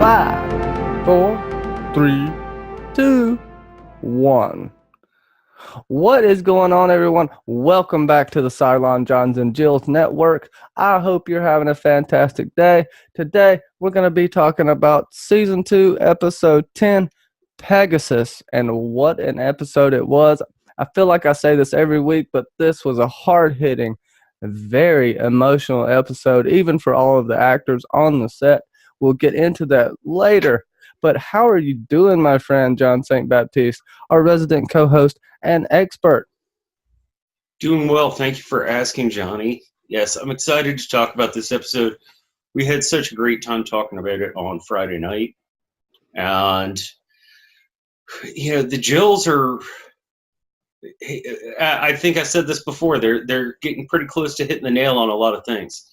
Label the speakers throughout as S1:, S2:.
S1: 5, 4, 3, 2, 1. What is going on, everyone? Welcome back to the Cylon, Johns, and Jills Network. I hope you're having a fantastic day. Today, we're going to be talking about Season 2, Episode 10, Pegasus, and what an episode it was. I feel like I say this every week, but this was a hard-hitting, very emotional episode, even for all of the actors on the set. We'll get into that later. But how are you doing, my friend, John St. Baptiste, our resident co-host and expert?
S2: Doing well. Thank you for asking, Johnny. Yes, I'm excited to talk about this episode. We had such a great time talking about it on Friday night. And, the Jills are, I think I said this before, they're getting pretty close to hitting the nail on a lot of things.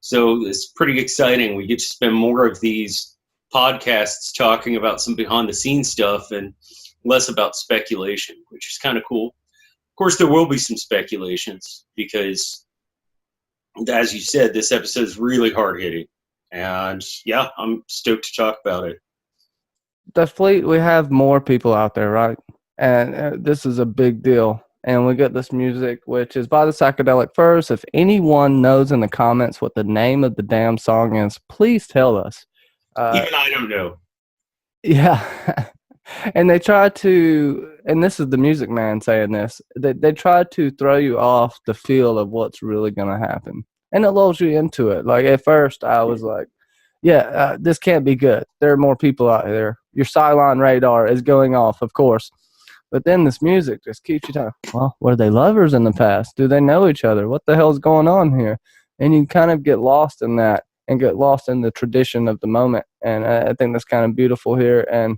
S2: So it's pretty exciting. We get to spend more of these podcasts talking about some behind the scenes stuff and less about speculation, which is kind of cool. Of course, there will be some speculations because, as you said, this episode is really hard-hitting. And, yeah, I'm stoked to talk about it.
S1: The fleet, we have more people out there, right? And this is a big deal. And we get this music, which is by the Psychedelic Furs. If anyone knows in the comments what the name of the damn song is, please tell us.
S2: Even I don't know.
S1: Yeah. And they try to, and this is the Music Man saying this, they try to throw you off the feel of what's really going to happen. And it lulls you into it. Like, at first, I was like, yeah, this can't be good. There are more people out there. Your Cylon radar is going off, of course. But then this music just keeps you talking, well, were they lovers in the past? Do they know each other? What the hell's going on here? And you kind of get lost in that and get lost in the tradition of the moment. And I think that's kind of beautiful here. And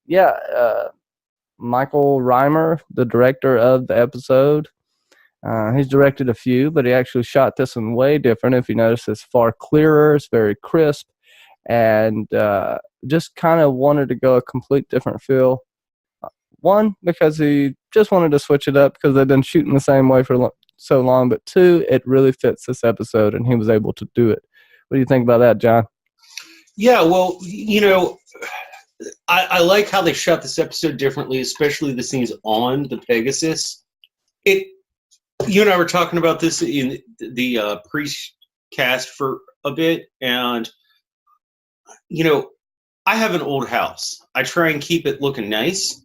S1: yeah, Michael Reimer, the director of the episode, he's directed a few, but he actually shot this one way different. If you notice, it's far clearer, it's very crisp, and just kind of wanted to go a complete different feel. One, because he just wanted to switch it up because they've been shooting the same way for so long, but two, it really fits this episode, and he was able to do it. What do you think about that, John?
S2: Yeah, well, I like how they shot this episode differently, especially the scenes on the Pegasus. You and I were talking about this in the pre-cast for a bit, and I have an old house. I try and keep it looking nice,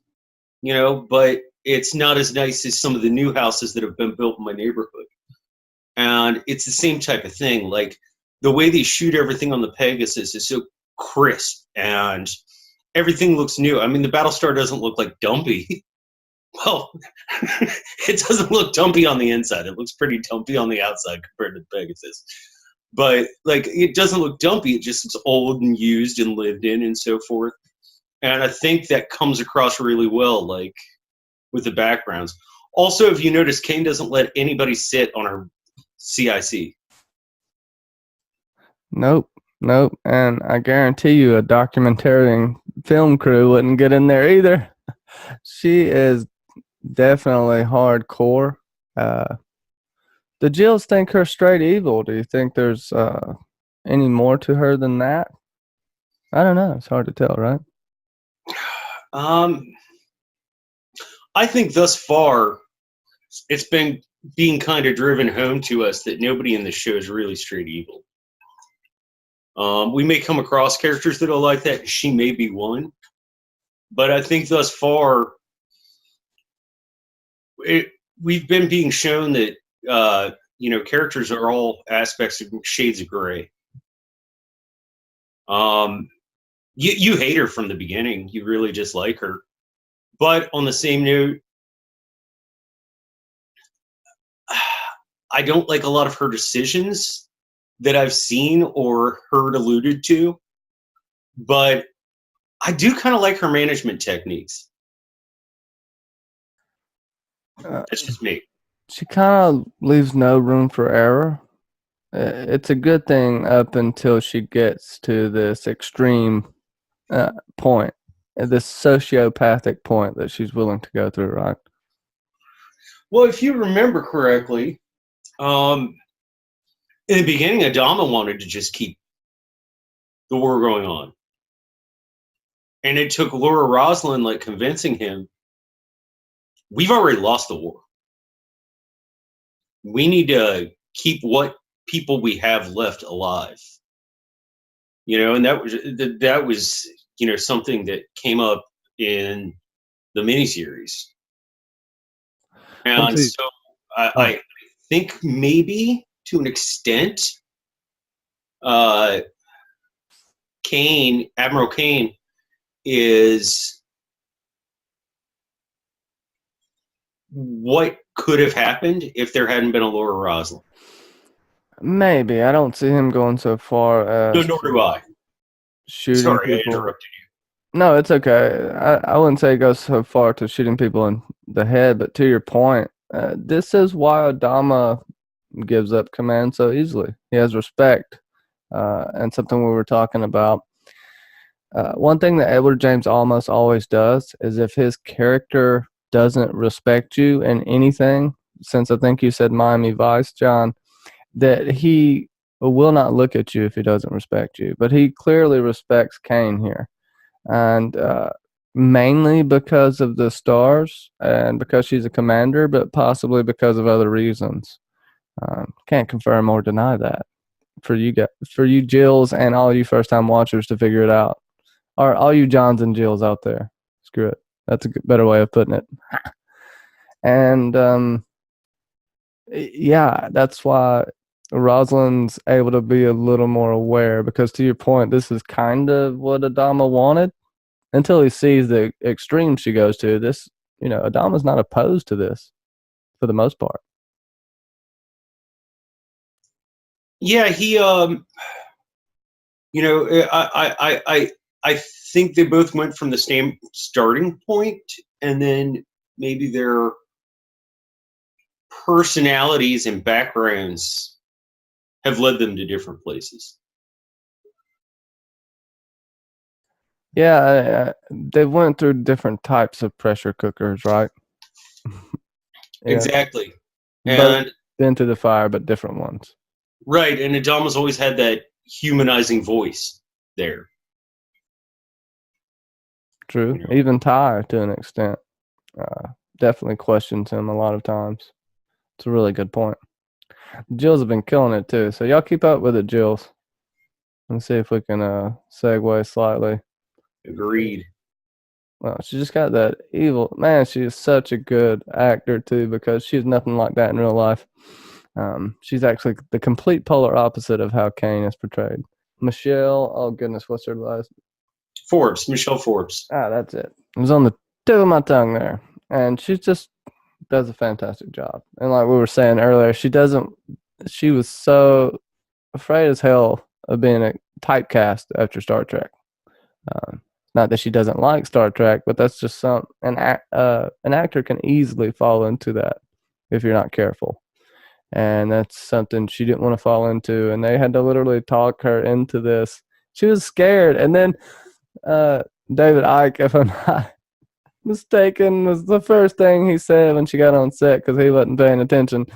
S2: but it's not as nice as some of the new houses that have been built in my neighborhood. And it's the same type of thing. Like, the way they shoot everything on the Pegasus is so crisp, and everything looks new. I mean, the Battlestar doesn't look like dumpy. Well, it doesn't look dumpy on the inside. It looks pretty dumpy on the outside compared to the Pegasus. But, it doesn't look dumpy. It just looks old and used and lived in and so forth. And I think that comes across really well, with the backgrounds. Also, if you notice, Kane doesn't let anybody sit on her CIC.
S1: Nope. And I guarantee you a documentary film crew wouldn't get in there either. She is definitely hardcore. The Jills think her straight evil. Do you think there's any more to her than that? I don't know. It's hard to tell, right?
S2: I think thus far it's been being kind of driven home to us that nobody in the show is really straight evil. We may come across characters that are like that. She may be one. But I think thus far we've been being shown that characters are all aspects of shades of gray. You hate her from the beginning. You really dislike her. But on the same note, I don't like a lot of her decisions that I've seen or heard alluded to. But I do kind of like her management techniques. That's just me.
S1: She kind of leaves no room for error. It's a good thing up until she gets to this extreme point, this sociopathic point that she's willing to go through, right?
S2: Well, if you remember correctly, in the beginning, Adama wanted to just keep the war going on. And it took Laura Roslin like convincing him, we've already lost the war. We need to keep what people we have left alive. And that was something that came up in the miniseries.
S1: Well,
S2: And
S1: see,
S2: so
S1: oh,
S2: I think maybe to an extent, uh, Admiral Kane, is what could have happened if there hadn't been a Laura Roslin.
S1: maybe I don't see him going so far
S2: No,
S1: as
S2: nor do I.
S1: shooting
S2: Sorry, I
S1: people.
S2: interrupted
S1: No, it's okay. I wouldn't say it goes so far to shooting people in the head, but to your point, this is why Adama gives up command so easily. He has respect, and something we were talking about. One thing that Edward James almost always does is if his character doesn't respect you in anything, since I think you said Miami Vice, John, that he will not look at you if he doesn't respect you. But he clearly respects Kane here. And mainly because of the stars and because she's a commander, but possibly because of other reasons. Can't confirm or deny that for you Jills and all you first time watchers to figure it out, or all you Johns and Jills out there. Screw it. That's a better way of putting it. And yeah, that's why Rosalind's able to be a little more aware because, to your point, this is kind of what Adama wanted until he sees the extreme she goes to. This, Adama's not opposed to this for the most part.
S2: Yeah, he I think they both went from the same starting point, and then maybe their personalities and backgrounds have led them to different places.
S1: Yeah, they went through different types of pressure cookers, right? Yeah,
S2: Exactly.
S1: both
S2: And
S1: been through the fire, but different ones.
S2: right, and Adama's always had that humanizing voice there.
S1: True. Even Ty, to an extent, definitely questions him a lot of times. It's a really good point. Jills have been killing it too, so y'all keep up with it, Jills. Let's see if we can segue slightly.
S2: Agreed.
S1: Well, she just got that evil man. She is such a good actor too, because she's nothing like that in real life. She's actually the complete polar opposite of how Kane is portrayed. Michelle, oh goodness, what's her last?
S2: Michelle Forbes.
S1: That's it. It was on the tip of my tongue there, and she just does a fantastic job. And like we were saying earlier, she doesn't. She was so afraid as hell of being a typecast after Star Trek. Not that she doesn't like Star Trek, but that's just an actor can easily fall into that if you're not careful. And that's something she didn't want to fall into. And they had to literally talk her into this. She was scared. And then David Icke, if I'm not mistaken, was the first thing he said when she got on set because he wasn't paying attention.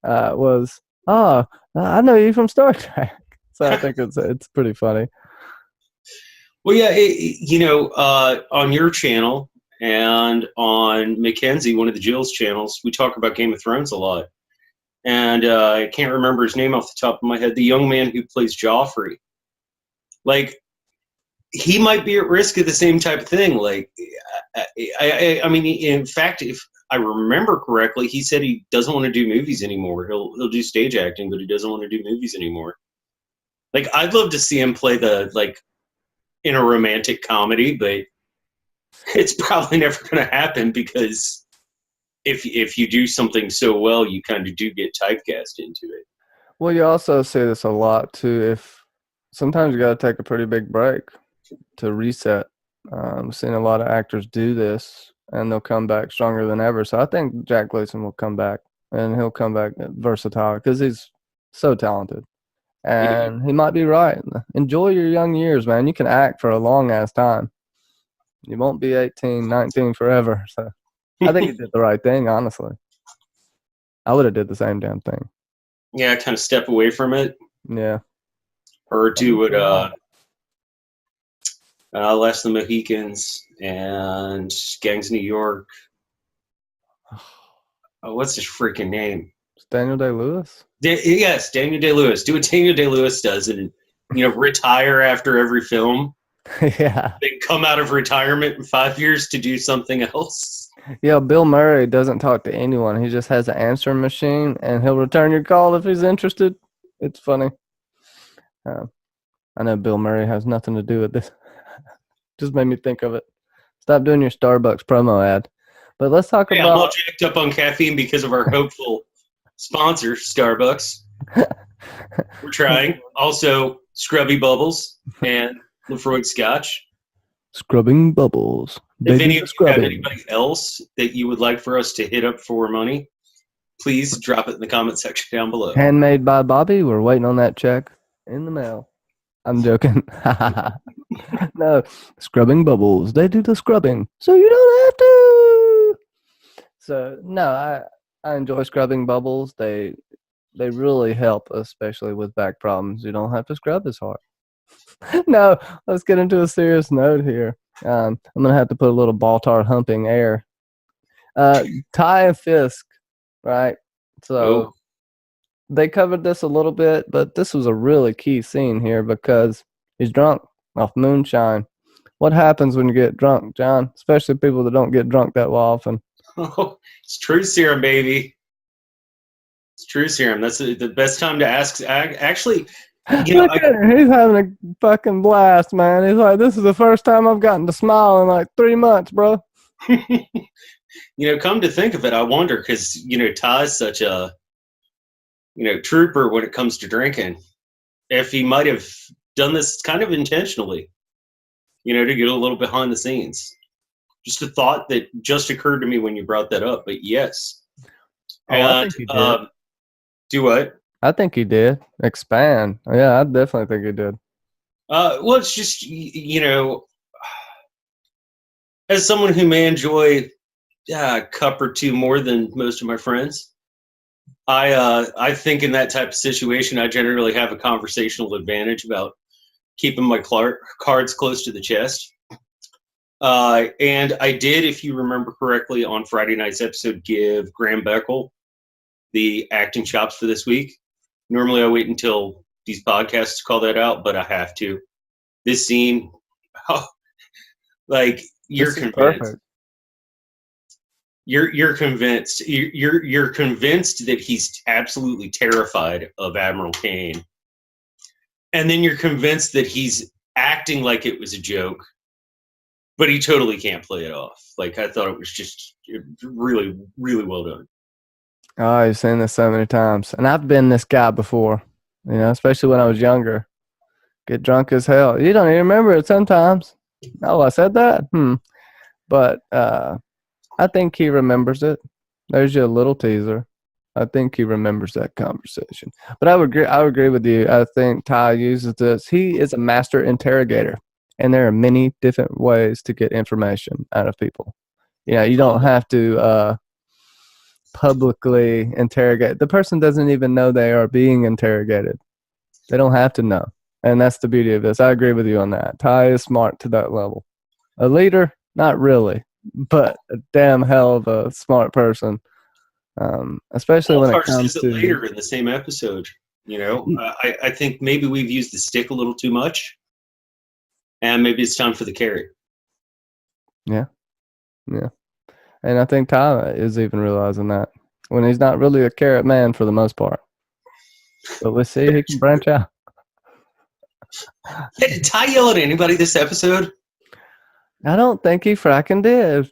S1: Was, "Oh, I know you from Star Trek." So I think it's pretty funny.
S2: Well, yeah, on your channel and on Mackenzie, one of the Jill's channels, we talk about Game of Thrones a lot. And I can't remember his name off the top of my head. The young man who plays Joffrey, like, he might be at risk of the same type of thing. Like, I mean, in fact, if I remember correctly, he said he doesn't want to do movies anymore. He'll do stage acting, but he doesn't want to do movies anymore. Like, I'd love to see him play in a romantic comedy, but it's probably never going to happen because if you do something so well, you kind of do get typecast into it.
S1: Well, you also see this a lot too. If sometimes you got to take a pretty big break to reset. I've seen a lot of actors do this, and they'll come back stronger than ever. So I think Jack Gleason will come back, and he'll come back versatile because he's so talented. And he might be right. Enjoy your young years, man. You can act for a long ass time. You won't be 18, 19 forever. So I think he did the right thing, honestly. I would have did the same damn thing.
S2: Yeah, kind of step away from it.
S1: Yeah.
S2: Or do what Last of the Mohicans, and Gangs of New York. What's his freaking name?
S1: It's Daniel Day-Lewis.
S2: Yes, Daniel Day-Lewis. Do what Daniel Day-Lewis does, and retire after every film.
S1: Yeah.
S2: Then come out of retirement in 5 years to do something else.
S1: Yeah, Bill Murray doesn't talk to anyone. He just has an answering machine, and he'll return your call if he's interested. It's funny. I know Bill Murray has nothing to do with this. Just made me think of it. Stop doing your Starbucks promo ad. But let's talk
S2: I'm
S1: about.
S2: all jacked up on caffeine because of our hopeful sponsor, Starbucks. We're trying. Also, Scrubby Bubbles and Lefroy Scotch.
S1: Scrubbing bubbles.
S2: If
S1: They
S2: any
S1: do
S2: of
S1: the
S2: you have
S1: scrubbing.
S2: anybody else that you would like for us to hit up for money, please drop it in the comment section down below.
S1: Handmade by Bobby. We're waiting on that check in the mail. I'm joking. No, scrubbing bubbles. They do the scrubbing, so you don't have to. So no, I enjoy scrubbing bubbles. They really help, especially with back problems. You don't have to scrub as hard. No, let's get into a serious note here. I'm gonna have to put a little Baltar humping air. Ty and Fisk, right? So they covered this a little bit, but this was a really key scene here because he's drunk off moonshine. What happens when you get drunk, John? Especially people that don't get drunk that often.
S2: Oh, it's true serum, baby. It's true serum. That's the best time to ask. Actually,
S1: Look at him. He's having a fucking blast, man. He's like, this is the first time I've gotten to smile in like 3 months, bro.
S2: Come to think of it, I wonder because Ty's such a trooper when it comes to drinking. If he might have done this kind of intentionally, to get a little behind the scenes. Just a thought that just occurred to me when you brought that up. But yes,
S1: I think he did.
S2: Do what?
S1: I think he did. Expand. Yeah, I definitely think he did.
S2: Well, it's just as someone who may enjoy a cup or two more than most of my friends, I think in that type of situation, I generally have a conversational advantage about keeping my cards close to the chest. And I did, if you remember correctly, on Friday night's episode, give Graham Beckel the acting chops for this week. Normally, I wait until these podcasts to call that out, but I have to. This scene, you're convinced.
S1: Perfect.
S2: You're convinced. You're convinced that he's absolutely terrified of Admiral Kane, and then you're convinced that he's acting like it was a joke, but he totally can't play it off. I thought it was just really, really well done.
S1: Oh, I've seen this so many times, and I've been this guy before. Especially when I was younger. Get drunk as hell. You don't even remember it sometimes. Oh, I said that. But I think he remembers it. There's your little teaser. I think he remembers that conversation. But I would agree with you. I think Ty uses this. He is a master interrogator, and there are many different ways to get information out of people. You don't have to publicly interrogate. The person doesn't even know they are being interrogated. They don't have to know. And that's the beauty of this. I agree with you on that. Ty is smart to that level. A leader, not really, but a damn hell of a smart person. Especially when it comes to
S2: later in the same episode. I think maybe we've used the stick a little too much, and maybe it's time for the carrot.
S1: Yeah. And I think Ty is even realizing that when he's not really a carrot man for the most part. But we'll see, he can branch out.
S2: Hey, did Ty yell at anybody this episode?
S1: I don't think he fracking did.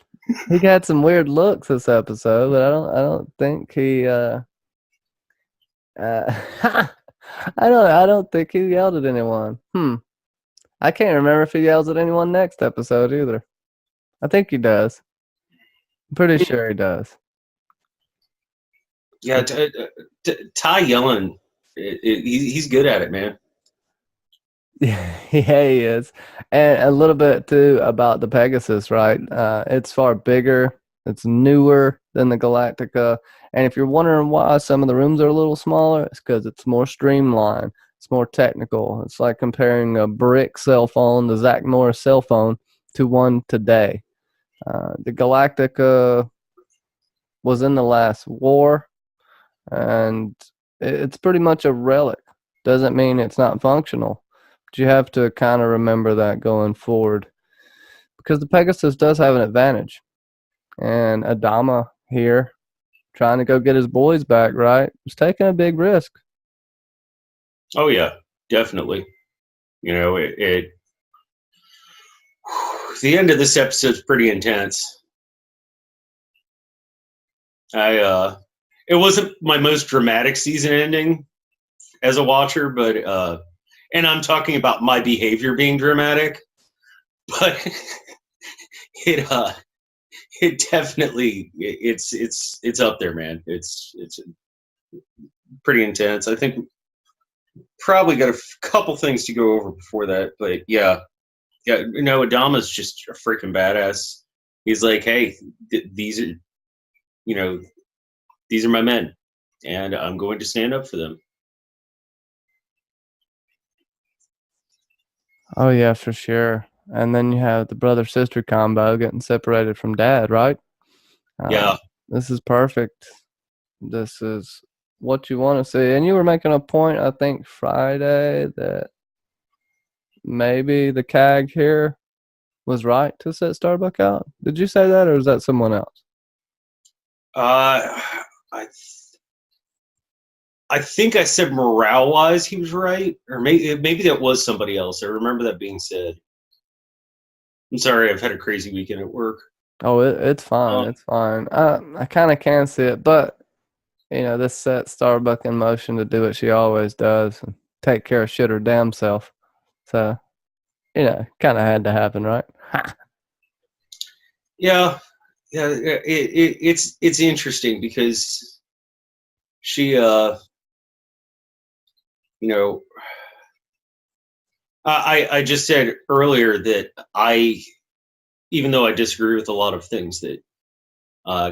S1: He got some weird looks this episode, but I don't think he I don't think he yelled at anyone. I can't remember if he yells at anyone next episode either. I think he does. I'm pretty sure he does.
S2: Yeah, Ty yelling, he's good at it, man.
S1: Yeah, he is. And a little bit too about the Pegasus, right? It's far bigger. It's newer than the Galactica. And if you're wondering why some of the rooms are a little smaller, it's because it's more streamlined. It's more technical. It's like comparing a brick cell phone, the Zach Morris cell phone, to one today. The Galactica was in the last war, and it's pretty much a relic. Doesn't mean it's not functional, but you have to kind of remember that going forward, because the Pegasus does have an advantage. And Adama here, trying to go get his boys back, right, was taking a big risk.
S2: Oh yeah, definitely. You know, the end of this episode's pretty intense. It wasn't my most dramatic season ending as a watcher, but and I'm talking about my behavior being dramatic, but it it definitely it's up there, man. It's pretty intense. I think probably got a couple things to go over before that, but yeah, Adama's just a freaking badass. He's like, hey, these are, you know, these are my men, and I'm going to stand up for them.
S1: Oh yeah, for sure. And then you have the brother sister combo getting separated from dad, right?
S2: Yeah.
S1: This is perfect. This is what you want to see. And you were making a point, I think, Friday, that maybe the CAG here was right to set Starbuck out. Did you say that, or is that someone else?
S2: I think I said morale-wise he was right, or maybe that was somebody else. I remember that being said. I'm sorry, I've had a crazy weekend at work.
S1: Oh, it's fine. It's fine. I kind of can see it, but this set Starbuck in motion to do what she always does and take care of shit her damn self. So, kind of had to happen, right?
S2: Yeah, it's interesting because she, I just said earlier that even though I disagree with a lot of things that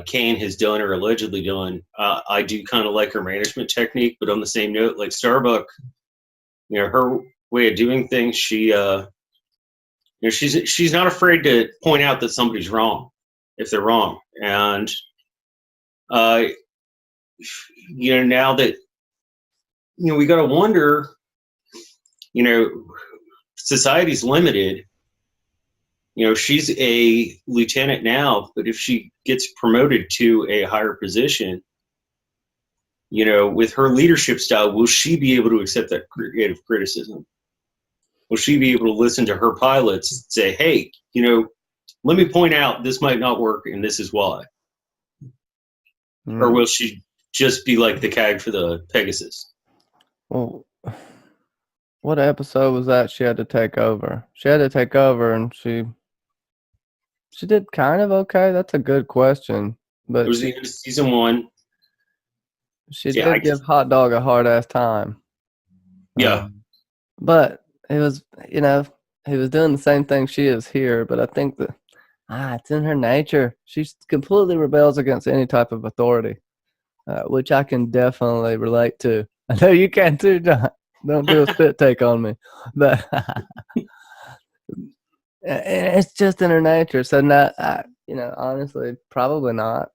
S2: Kane has done or allegedly done, I do kind of like her management technique. But on the same note, like Starbuck, her way of doing things, she's not afraid to point out that somebody's wrong if they're wrong, and now that we got to wonder, society's limited. She's a lieutenant now, but if she gets promoted to a higher position, with her leadership style, will she be able to accept that creative criticism? Will she be able to listen to her pilots and say, hey, let me point out this might not work and this is why? Or will she just be like the CAG for the Pegasus?
S1: Well, what episode was that she had to take over? She had to take over, and she did kind of okay. That's a good question. But
S2: it was the end of season 1.
S1: She did give Hot Dog a hard-ass time.
S2: Yeah.
S1: But it was, he was doing the same thing she is here, but I think that it's in her nature. She completely rebels against any type of authority, which I can definitely relate to. I know you can too, John. Don't do a spit take on me. But it's just in her nature. So, not, honestly, probably not.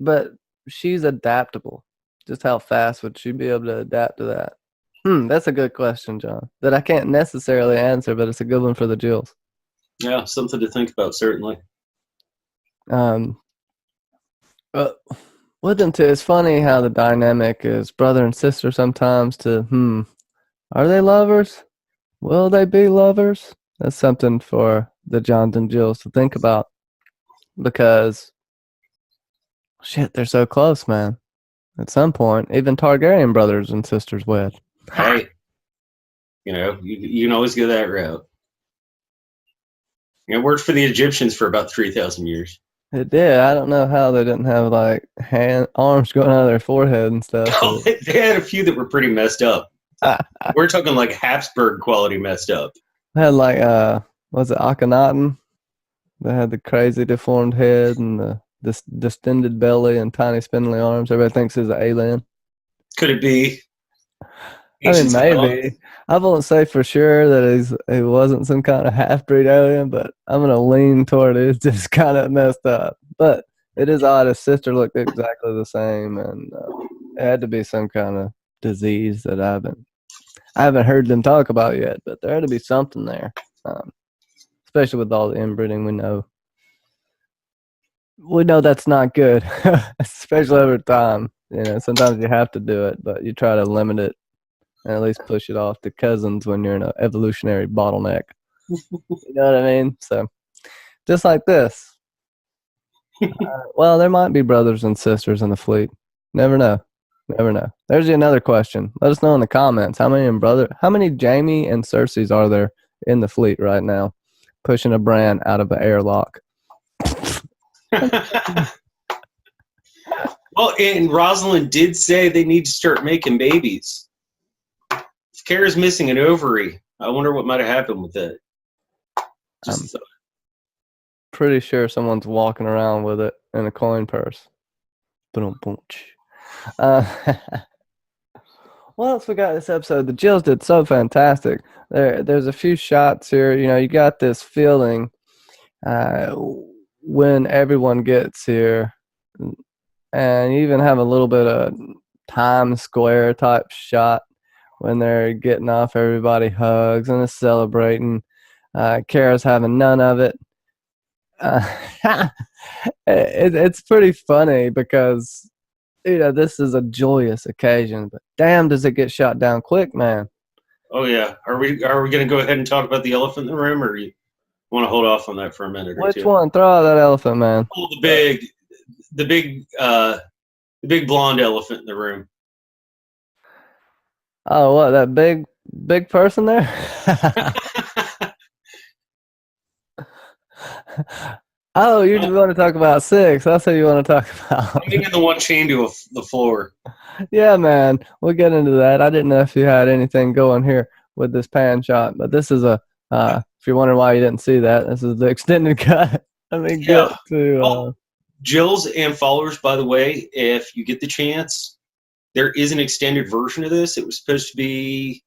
S1: But she's adaptable. Just how fast would she be able to adapt to that? That's a good question, John, that I can't necessarily answer, but it's a good one for the Jills.
S2: Yeah, something to think about, certainly.
S1: With them too, it's funny how the dynamic is brother and sister sometimes to, are they lovers? Will they be lovers? That's something for the Johns and Jills to think about, because shit, they're so close, man. At some point, even Targaryen brothers and sisters wed.
S2: Hey, you can always go that route. It worked for the Egyptians for about 3,000 years.
S1: It did. I don't know how they didn't have like arms going out of their forehead and stuff.
S2: Oh, they had a few that were pretty messed up. We're talking like Habsburg quality messed up.
S1: They had like was it Akhenaten? They had the crazy deformed head and the distended belly and tiny spindly arms. Everybody thinks he's an alien.
S2: Could it be?
S1: I mean,
S2: Ancient
S1: maybe. I won't say for sure that he wasn't some kind of half breed alien, but I'm gonna lean toward it's just kind of messed up. But it is odd. His sister looked exactly the same, and it had to be some kind of disease that I haven't heard them talk about yet. But there had to be something there, especially with all the inbreeding. We know that's not good, especially over time. You know, sometimes you have to do it, but you try to limit it and at least push it off to cousins when you're in an evolutionary bottleneck. You know what I mean? So just like this. Well, there might be brothers and sisters in the fleet. Never know. Never know. There's another question. Let us know in the comments how many Jamie and Cersei's are there in the fleet right now, pushing a Bran out of an airlock.
S2: Well, and Rosalind did say they need to start making babies. If Kara's missing an ovary, I wonder what might have happened with that. Just
S1: Pretty sure someone's walking around with it in a coin purse. Boom, boom. What else we got this episode? The Jills did so fantastic. There's a few shots here. You know, you got this feeling when everyone gets here, and you even have a little bit of Times Square type shot when they're getting off. Everybody hugs and is celebrating. Kara's having none of it. It's pretty funny because this is a joyous occasion, but damn, does it get shot down quick, man.
S2: Oh yeah, are we going to go ahead and talk about the elephant in the room, or you want to hold off on that for a minute or
S1: Which
S2: two?
S1: one? Throw out that elephant, man.
S2: Oh, the big blonde elephant in the room.
S1: Oh, what, that big person there? Oh, you want to talk about 6. That's what you want to talk about.
S2: I'm thinking the one chained to the floor.
S1: Yeah, man. We'll get into that. I didn't know if you had anything going here with this pan shot, but this is if you're wondering why you didn't see that, this is the extended cut. Let me get to
S2: Jills and followers, by the way, if you get the chance, there is an extended version of this. It was supposed to be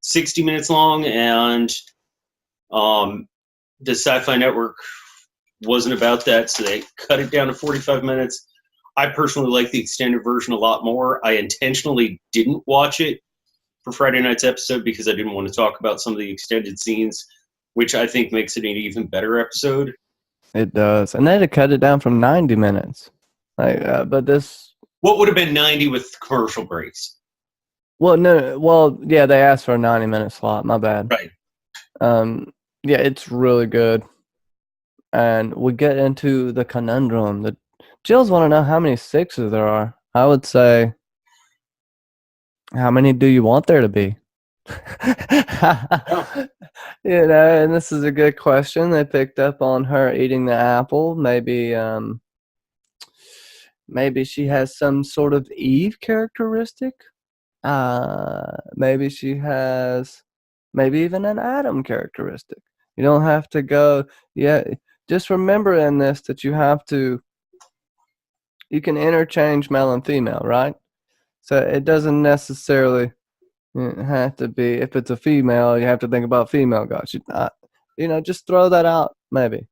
S2: 60 minutes long, and the Sci-Fi Network wasn't about that, so they cut it down to 45 minutes. I personally like the extended version a lot more. I intentionally didn't watch it for Friday night's episode because I didn't want to talk about some of the extended scenes, which I think makes it an even better episode.
S1: It does, and they had to cut it down from 90 minutes. But this.
S2: What would have been 90 with commercial breaks?
S1: Well, no. Well, yeah, they asked for a 90-minute slot. My bad.
S2: Right.
S1: Yeah, it's really good. And we get into the conundrum. The Jills want to know how many 6s there are. I would say, how many do you want there to be? And this is a good question. They picked up on her eating the apple. Maybe she has some sort of Eve characteristic. Maybe she has maybe even an Adam characteristic. You don't have to go. Yeah, just remember in this that you can interchange male and female, right? So it doesn't necessarily have to be, if it's a female, you have to think about female gods. Just throw that out maybe,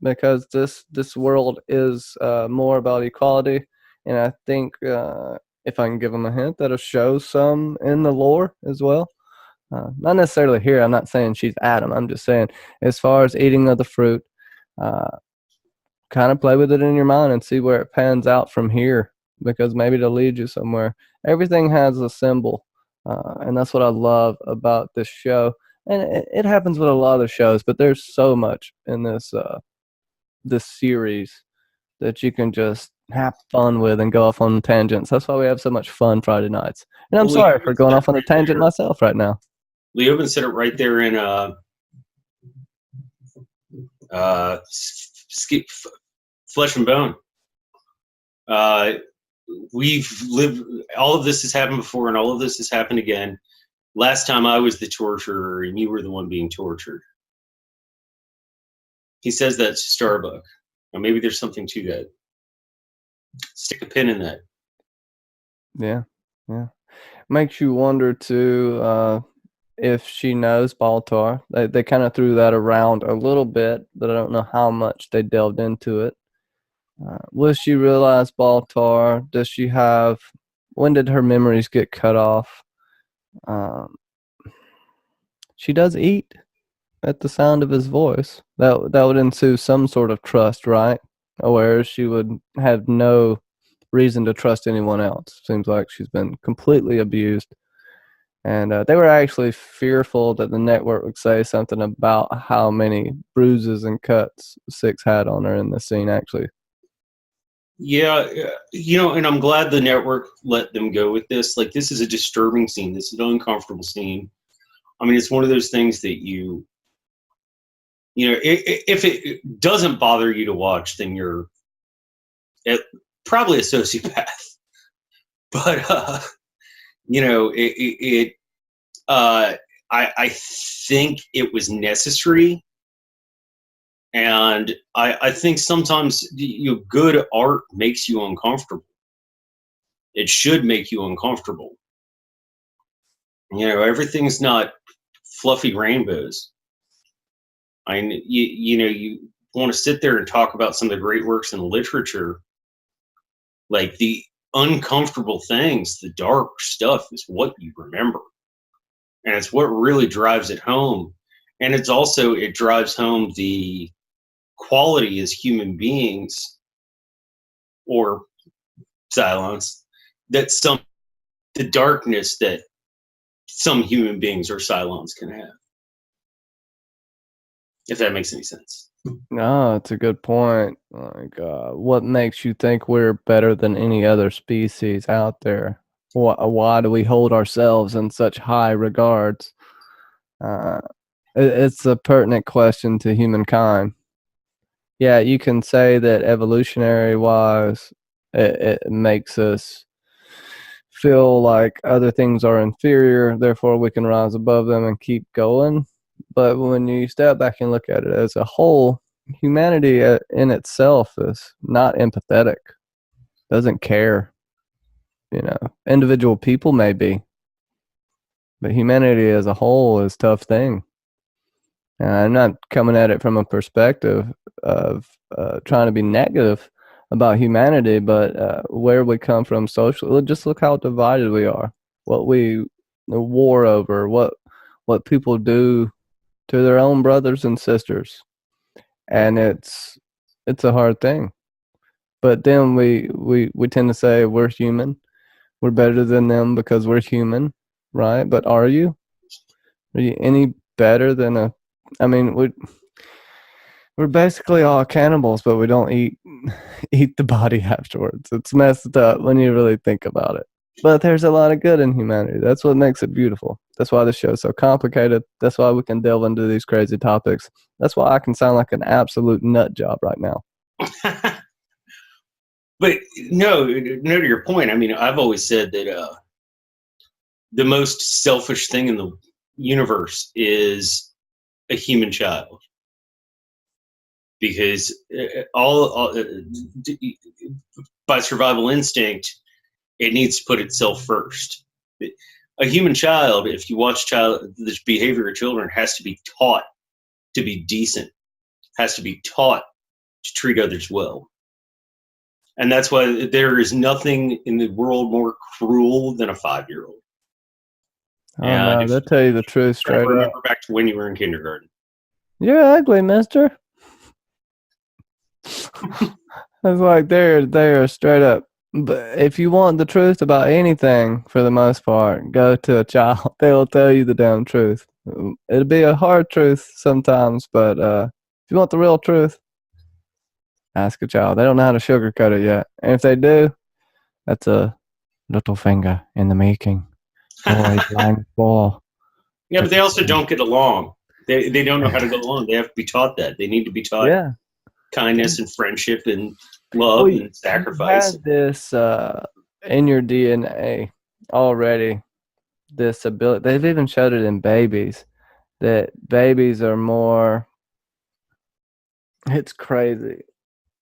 S1: because this world is more about equality, and I think if I can give them a hint, that'll show some in the lore as well. Not necessarily here. I'm not saying she's Adam. I'm just saying as far as eating of the fruit, kind of play with it in your mind and see where it pans out from here, because maybe it'll lead you somewhere. Everything has a symbol, and that's what I love about this show. And it happens with a lot of shows, but there's so much in this series that you can just have fun with and go off on tangents. That's why we have so much fun Friday nights. And I'm sorry for going off on a tangent myself right now.
S2: Leoben said it right there in Flesh and Bone. We've lived, all of this has happened before, and all of this has happened again. Last time I was the torturer, and you were the one being tortured. He says that to Starbuck. Now maybe there's something to that. Stick a pin in that.
S1: Yeah. Makes you wonder too if she knows Baltar. They kind of threw that around a little bit, but I don't know how much they delved into it. Will she realize Baltar? Does she have? When did her memories get cut off? Um, she does eat at the sound of his voice. That would ensue some sort of trust, right? Whereas she would have no reason to trust anyone else. Seems like she's been completely abused. And they were actually fearful that the network would say something about how many bruises and cuts Six had on her in the scene, actually.
S2: Yeah, and I'm glad the network let them go with this. Like, this is a disturbing scene. This is an uncomfortable scene. I mean, it's one of those things that if it doesn't bother you to watch, then you're probably a sociopath. But I think it was necessary, and I think sometimes good art makes you uncomfortable. It should make you uncomfortable. Everything's not fluffy rainbows. You want to sit there and talk about some of the great works in literature, like the uncomfortable things, the dark stuff is what you remember. And it's what really drives it home. And it drives home the quality as human beings, or Cylons, the darkness that some human beings or Cylons can have. If that makes any sense.
S1: No, it's a good point. Like, what makes you think we're better than any other species out there? Why do we hold ourselves in such high regards? Uh, it's a pertinent question to humankind. Yeah, you can say that evolutionary wise, it makes us feel like other things are inferior, therefore we can rise above them and keep going. But when you step back and look at it as a whole, humanity in itself is not empathetic, doesn't care. Individual people may be, but humanity as a whole is a tough thing. And I'm not coming at it from a perspective of trying to be negative about humanity, but where we come from socially. Just look how divided we are. What we war over, what people do to their own brothers and sisters, and it's a hard thing. But then we tend to say we're human, we're better than them because we're human, right? But are you? Are you any better than a? I mean, we're basically all cannibals, but we don't eat the body afterwards. It's messed up when you really think about it. But there's a lot of good in humanity. That's what makes it beautiful. That's why the show's so complicated. That's why we can delve into these crazy topics. That's why I can sound like an absolute nut job right now.
S2: But no, to your point, I mean, I've always said that the most selfish thing in the universe is a human child, because by survival instinct, it needs to put itself first. A human child, if you watch this behavior of children, has to be taught to be decent, has to be taught to treat others well. And that's why there is nothing in the world more cruel than a 5-year-old.
S1: Oh no, they'll tell you the truth straight up.
S2: Remember back to when you were in kindergarten.
S1: You're ugly, mister. It's like they're straight up. But if you want the truth about anything, for the most part, go to a child. They will tell you the damn truth. It'll be a hard truth sometimes, but if you want the real truth, ask a child. They don't know how to sugarcoat it yet. And if they do, that's a little finger in the making. Or a blind ball.
S2: Yeah, but they also don't get along. They don't know how to get along. They have to be taught that. They need to be taught kindness and friendship and love and sacrifice.
S1: You had this in your DNA already. This ability. They've even showed it in babies. That babies are more. It's crazy.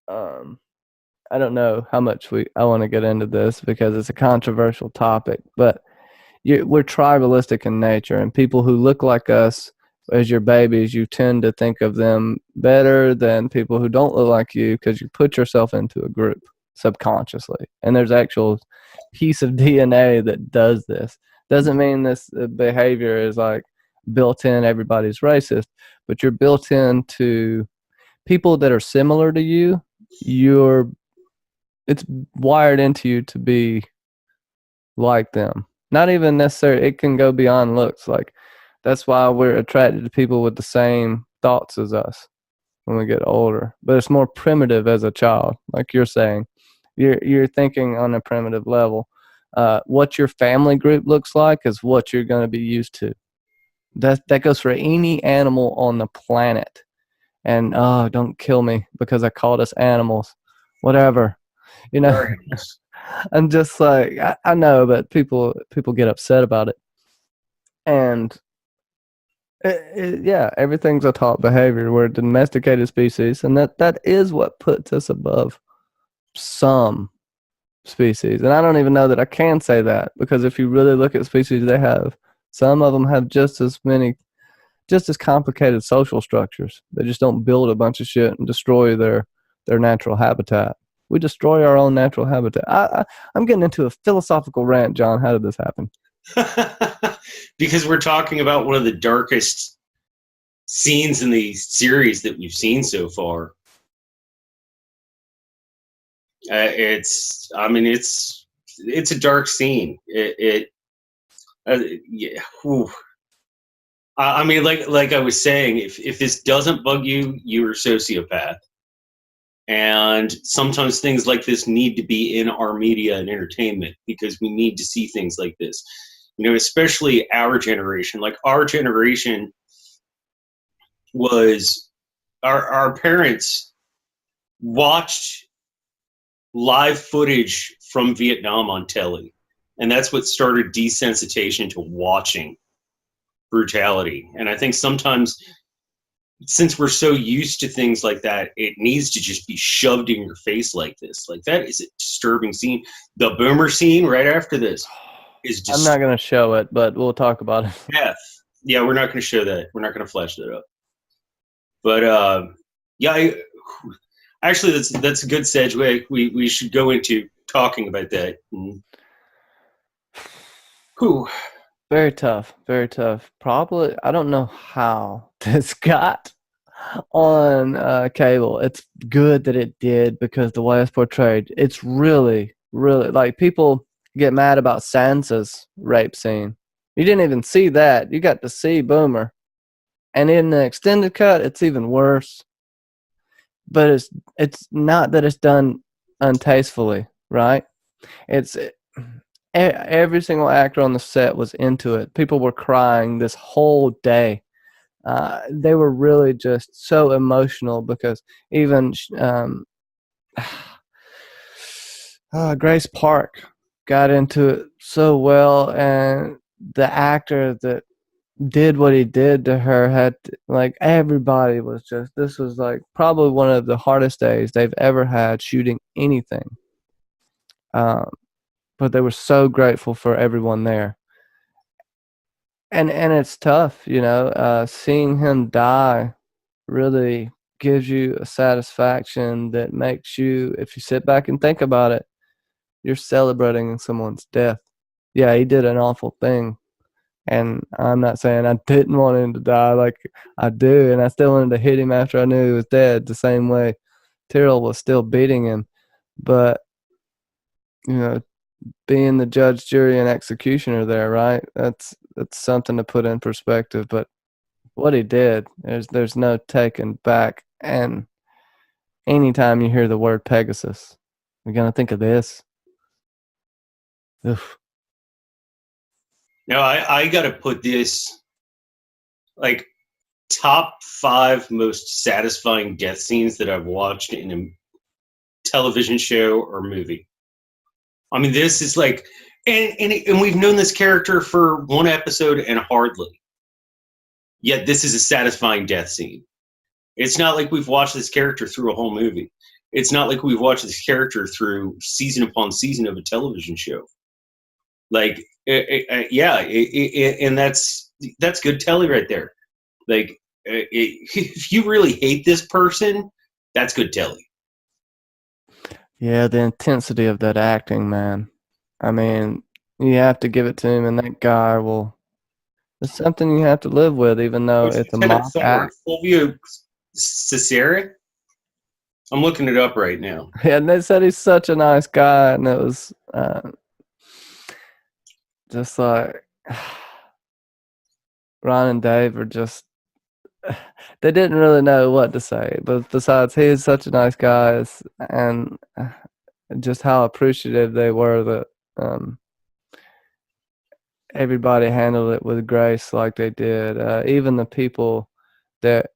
S1: I don't know how much I want to get into this because it's a controversial topic, but we're tribalistic in nature, and people who look like us as your babies, you tend to think of them better than people who don't look like you because you put yourself into a group subconsciously. And there's actual piece of DNA that does this. Doesn't mean this behavior is like built in, everybody's racist, but you're built into people that are similar to you. It's wired into you to be like them. Not even necessarily, it can go beyond looks. Like, that's why we're attracted to people with the same thoughts as us when we get older. But it's more primitive as a child, like you're saying. You're thinking on a primitive level. What your family group looks like is what you're going to be used to. That goes for any animal on the planet. And oh, don't kill me because I called us animals. Whatever, you know.
S2: Right.
S1: I'm just like, I know, but people get upset about it. And yeah, everything's a taught behavior. We're a domesticated species, and that is what puts us above some species. And I don't even know that I can say that, because if you really look at species, some of them have just as complicated social structures. They just don't build a bunch of shit and destroy their natural habitat. We destroy our own natural habitat. I'm getting into a philosophical rant, John. How did this happen?
S2: Because we're talking about one of the darkest scenes in the series that we've seen so far. It's a dark scene. Yeah. Whew. I mean, like I was saying, if this doesn't bug you, you're a sociopath. And sometimes things like this need to be in our media and entertainment because we need to see things like this. You know, especially our generation. Like, our generation was, our parents watched live footage from Vietnam on telly. And that's what started desensitization to watching brutality. And I think sometimes, since we're so used to things like that, it needs to just be shoved in your face like this. Like, that is a disturbing scene. The boomer scene right after this is just,
S1: I'm not going to show it, but we'll talk about it.
S2: death. Yeah, we're not going to show that. We're not going to flash that up. But yeah, actually, that's a good segue. We should go into talking about that. Whew.
S1: Very tough, very tough. Probably, I don't know how this got on cable. It's good that it did, because the way it's portrayed, it's really, really, like, people get mad about Sansa's rape scene. You didn't even see that. You got to see Boomer. And in the extended cut, it's even worse. But it's not that it's done untastefully, right? It's every single actor on the set was into it. People were crying this whole day. They were really just so emotional, because even Grace Park got into it so well, and the actor that did what he did to her had like, everybody was just, this was like probably one of the hardest days they've ever had shooting anything. But they were so grateful for everyone there. And it's tough, seeing him die really gives you a satisfaction that makes you, if you sit back and think about it, you're celebrating someone's death. Yeah, he did an awful thing. And I'm not saying I didn't want him to die, like I do, and I still wanted to hit him after I knew he was dead, the same way Tyrell was still beating him. But, being the judge, jury, and executioner there, right? That's something to put in perspective. But what he did, there's no taking back. And anytime you hear the word Pegasus, you're gonna think of this. Oof.
S2: Now, I got to put this, like, top 5 most satisfying death scenes that I've watched in a television show or movie. I mean, this is like, and we've known this character for one episode and hardly. Yet this is a satisfying death scene. It's not like we've watched this character through a whole movie. It's not like we've watched this character through season upon season of a television show. Like, Yeah, and that's good telly right there. Like, if you really hate this person, that's good telly.
S1: Yeah, the intensity of that acting, man. I mean, you have to give it to him, and that guy will. It's something you have to live with, even though
S2: What's
S1: it's a
S2: Lieutenant
S1: mock
S2: Thorne?
S1: act.
S2: Fulvio Cesare? I'm looking it up right now.
S1: Yeah, and they said he's such a nice guy, and it was just like Ron and Dave are just. They didn't really know what to say, but besides, he is such a nice guy, and just how appreciative they were that everybody handled it with grace like they did. Even the people that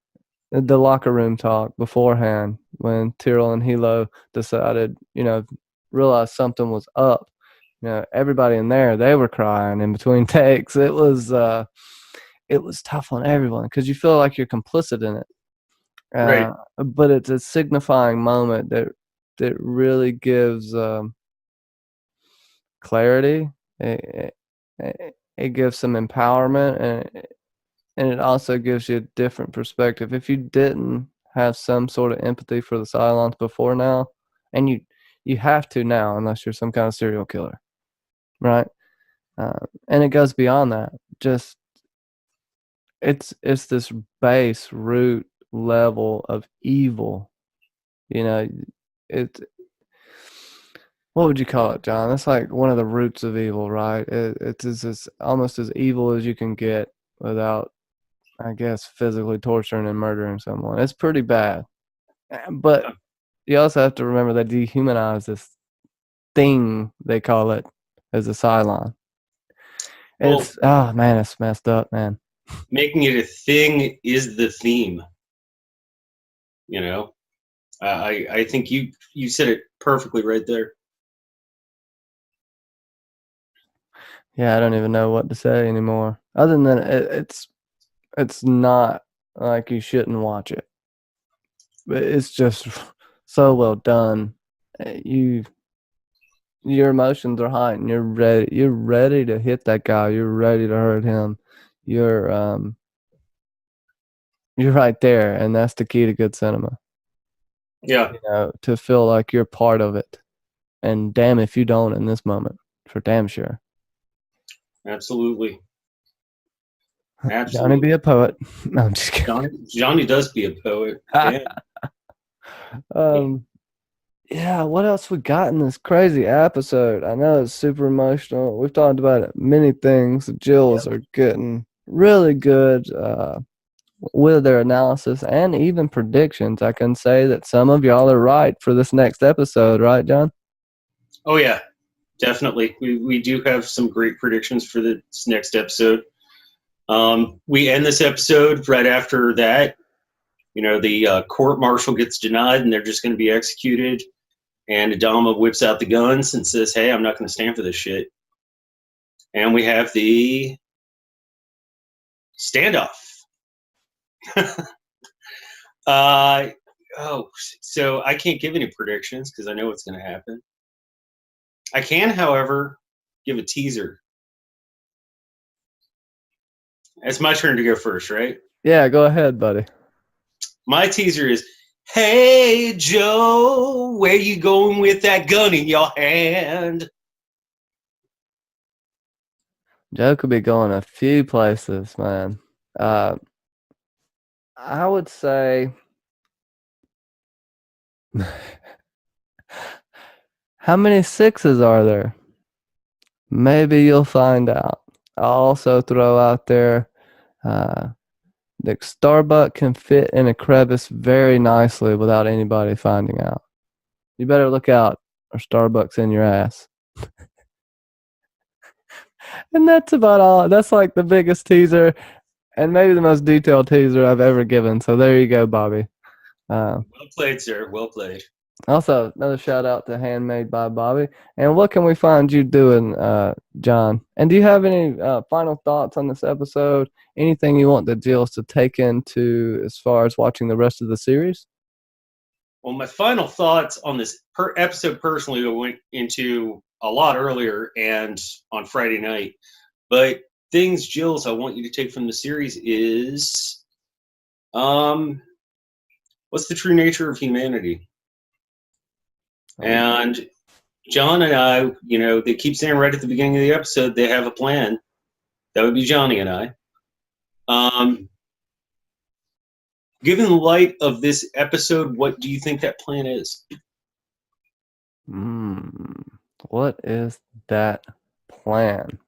S1: the locker room talk beforehand when Tyrrell and Hilo decided, realized something was up. Everybody in there, they were crying in between takes. It was tough on everyone because you feel like you're complicit in it.
S2: Right.
S1: But it's a signifying moment that really gives clarity. It gives some empowerment, and it also gives you a different perspective. If you didn't have some sort of empathy for the Cylons before now, and you have to now, unless you're some kind of serial killer, right? And it goes beyond that. Just it's this base root level of evil. You know, it. What would you call it, John? That's like one of the roots of evil, right? It's almost as evil as you can get without, I guess, physically torturing and murdering someone. It's pretty bad. But you also have to remember they dehumanize this thing, they call it, as a Cylon.
S2: Well,
S1: It's, oh man, it's messed up, man.
S2: making it a thing is the theme. You know, I think you said it perfectly right there.
S1: Yeah, I don't even know what to say anymore. Other than it's not like you shouldn't watch it. But it's just so well done. You your emotions are high and you're ready to hit that guy. You're ready to hurt him. You're you're right there, and that's the key to good cinema.
S2: Yeah,
S1: To feel like you're part of it. And damn if you don't in this moment, for damn sure.
S2: absolutely.
S1: Johnny be
S2: Absolutely.
S1: a poet. No, I'm just kidding.
S2: Johnny does be a poet. Damn.
S1: um, yeah, what else we got in this crazy episode? I know it's super emotional. We've talked about it, many things. The Jills
S2: Yep.
S1: are getting really good with their analysis and even predictions. I can say that some of y'all are right for this next episode, right, John?
S2: Oh yeah, definitely. We do have some great predictions for this next episode. We end this episode right after that. The court martial gets denied and they're just going to be executed. And Adama whips out the guns and says, "Hey, I'm not going to stand for this shit." And we have the standoff. uh, so I can't give any predictions because I know what's going to happen. I can, however, give a teaser. It's my turn to go first, right?
S1: Yeah, go ahead, buddy.
S2: My teaser is, "Hey, Joe, where you going with that gun in your hand?"
S1: Joe could be going a few places, man. Uh, I would say, how many sixes are there? Maybe you'll find out. I'll also throw out there uh, the Starbuck can fit in a crevice very nicely without anybody finding out. You better look out, or Starbucks in your ass. And that's about all. That's like the biggest teaser and maybe the most detailed teaser I've ever given. So there you go, Bobby.
S2: Well played, sir. Well played.
S1: Also, another shout out to Handmade by Bobby. And what can we find you doing, John? And do you have any final thoughts on this episode? Anything you want the Jills to take into as far as watching the rest of the series?
S2: Well, my final thoughts on this episode personally went into a lot earlier and on Friday night. But things, Jills, I want you to take from the series is what's the true nature of humanity? And John and I, they keep saying right at the beginning of the episode they have a plan. That would be Johnny and I. Given the light of this episode, what do you think that plan is?
S1: What is that plan?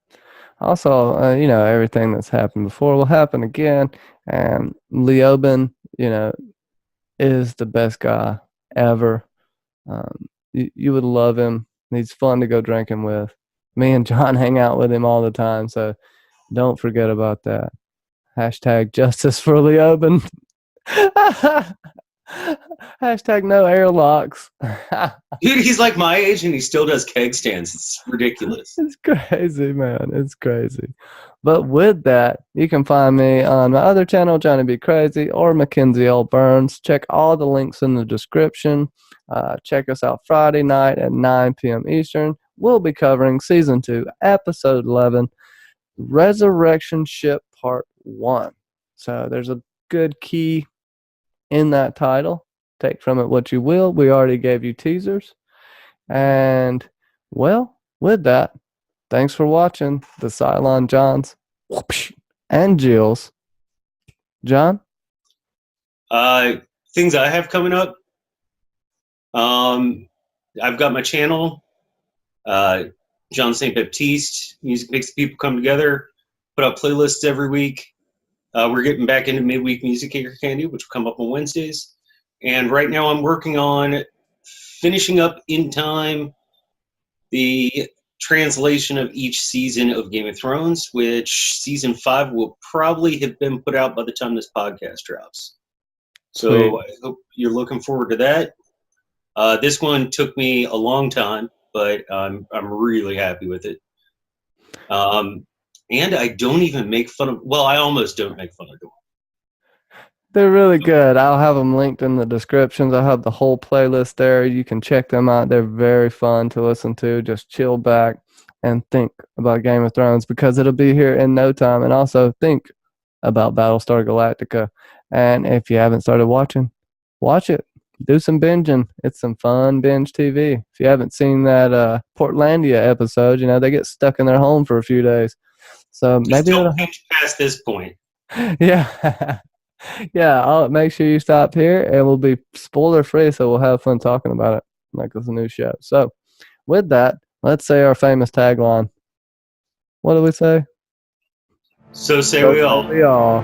S1: Also, everything that's happened before will happen again. And Leoben, is the best guy ever. You would love him. He's fun to go drinking with. Me and John hang out with him all the time, so don't forget about that. Hashtag justice for Leoben. Hashtag no airlocks.
S2: Dude, he's like my age and he still does keg stands. It's ridiculous.
S1: It's crazy, man. It's crazy. But with that, you can find me on my other channel, Johnny B. Crazy, or Mackenzie L. Burns. Check all the links in the description. Check us out Friday night at 9 p.m. Eastern. We'll be covering Season 2, Episode 11, Resurrection Ship Part 1. So there's a good key in that title. Take from it what you will. We already gave you teasers. And, well, with that, thanks for watching the Cylon Johns and Jills. John?
S2: Things I have coming up. I've got my channel, John St. Baptiste. Music makes people come together. Put out playlists every week. We're getting back into midweek music Acre Candy, which will come up on Wednesdays. And right now I'm working on finishing up in time the translation of each season of Game of Thrones, which season 5 will probably have been put out by the time this podcast drops. So
S1: Sweet.
S2: I hope you're looking forward to that. This one took me a long time, but I'm really happy with it. And I don't even make fun of, well, I almost don't make fun of them.
S1: They're really good. I'll have them linked in the descriptions. I'll have the whole playlist there. You can check them out. They're very fun to listen to. Just chill back and think about Game of Thrones because it'll be here in no time. And also think about Battlestar Galactica. And if you haven't started watching, watch it. Do some binging. It's some fun binge TV. If you haven't seen that Portlandia episode, they get stuck in their home for a few days. So maybe
S2: don't binge past this point.
S1: Yeah. Yeah, I'll make sure you stop here and we'll be spoiler free, so we'll have fun talking about it like it's a new show. So with that, let's say our famous tagline. What do we say?
S2: So say we all.
S1: We all.